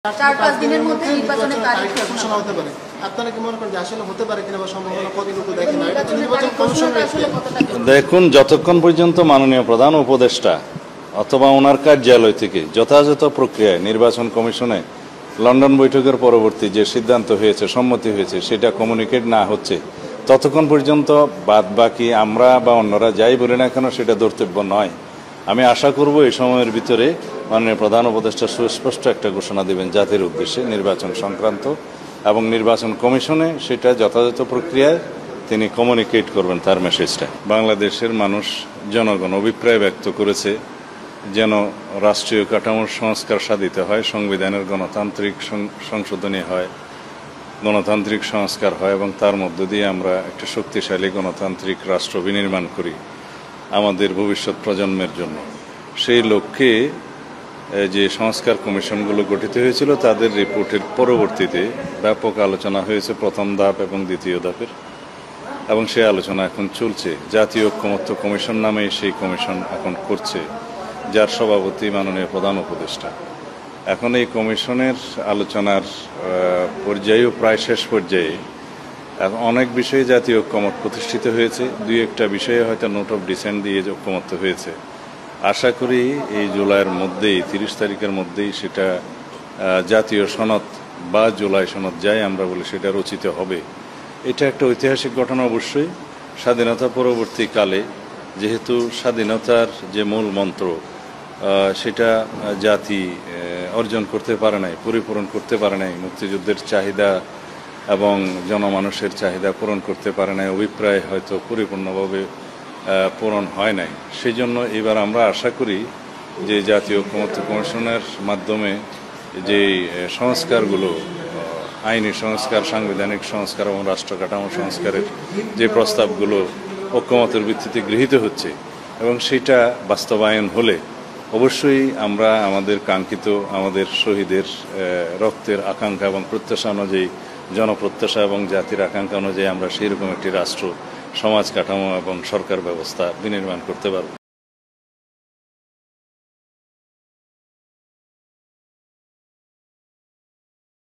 4-5 দিনের মধ্যে নির্বাচনের তারিখ ঘোষণা হতে পারে। আপনারা কি মনে করেন যে আসলে হতে পারে কিনা বা সম্ভাবনা কতটুকু দেখেন? নির্বাচন কমিশনের দেখুন, যতক্ষণ পর্যন্ত মাননীয় প্রধান উপদেষ্টা অথবা ওনার কার্যালয় থেকে যথাযথ প্রক্রিয়ায় নির্বাচন কমিশনে লন্ডন বৈঠকের পরবর্তী যে সিদ্ধান্ত হয়েছে, সম্মতি হয়েছে, সেটা কমিউনিকেট না হচ্ছে, ততক্ষণ পর্যন্ত বাদ বাকি আমরা বা অন্যরা যাই বলি না কেন সেটা ধর্তব্য নয়। আমি আশা করব এই সময়ের ভিতরে মাননীয় প্রধান উপদেষ্টা সুস্পষ্ট একটা ঘোষণা দেবেন জাতির উদ্দেশ্যে নির্বাচন সংক্রান্ত, এবং নির্বাচন কমিশনে সেটা যথাযথ প্রক্রিয়ায় তিনি কমিউনিকেট করবেন তার মেসেজটা। বাংলাদেশের মানুষ, জনগণ অভিপ্রায় ব্যক্ত করেছে যেন রাষ্ট্রীয় কাঠামোর সংস্কার সাধিত হয়, সংবিধানের গণতান্ত্রিক সংশোধনী হয়, গণতান্ত্রিক সংস্কার হয়, এবং তার মধ্য দিয়ে আমরা একটা শক্তিশালী গণতান্ত্রিক রাষ্ট্র বিনির্মাণ করি আমাদের ভবিষ্যৎ প্রজন্মের জন্য। সেই লক্ষ্যে যে সংস্কার কমিশনগুলো গঠিত হয়েছিল তাদের রিপোর্টের পরবর্তীতে ব্যাপক আলোচনা হয়েছে প্রথম ধাপ এবং দ্বিতীয় ধাপের, এবং সেই আলোচনা এখন চলছে। জাতীয় ঐক্যমত্য কমিশন নামে সেই কমিশন এখন করছে, যার সভাপতি মাননীয় প্রধান উপদেষ্টা। এখন এই কমিশনের আলোচনার পর্যায়েও প্রায় শেষ পর্যায়ে। অনেক বিষয়ে জাতীয় ঐক্যমত প্রতিষ্ঠিত হয়েছে, দুই একটা বিষয়ে হয়তো নোট অফ ডিসেন্ট দিয়ে ঐক্যমত্য হয়েছে। আশা করি এই জুলাইয়ের মধ্যেই, 30 তারিখের মধ্যেই সেটা জাতীয় সনদ বা জুলাই সনদ যাই আমরা বলি সেটা রচিত হবে। এটা একটা ঐতিহাসিক ঘটনা অবশ্যই। স্বাধীনতা পরবর্তীকালে যেহেতু স্বাধীনতার যে মূল মন্ত্র সেটা জাতি অর্জন করতে পারে নাই, পরিপূরণ করতে পারে নাই, মুক্তিযুদ্ধের চাহিদা এবং জনমানুষের চাহিদা পূরণ করতে পারে নাই, অভিপ্রায় হয়তো পরিপূর্ণভাবে পূরণ হয় নাই। সেই জন্য এবার আমরা আশা করি যে জাতীয় ঐক্যমত্য কমিশনের মাধ্যমে যে সংস্কারগুলো, আইনি সংস্কার, সাংবিধানিক সংস্কার এবং রাষ্ট্র কাঠামো সংস্কারের যে প্রস্তাবগুলো ঐক্যমতের ভিত্তিতে গৃহীত হচ্ছে, এবং সেটা বাস্তবায়ন হলে অবশ্যই আমরা আমাদের কাঙ্ক্ষিত, আমাদের শহীদের রক্তের আকাঙ্ক্ষা এবং প্রত্যাশা অনুযায়ী, জনপ্রত্যাশা এবং জাতির আকাঙ্ক্ষা অনুযায়ী আমরা সেই রকম একটি রাষ্ট্র, সমাজ কাঠামো এবং সরকার ব্যবস্থা বিনির্মাণ করতে পারব।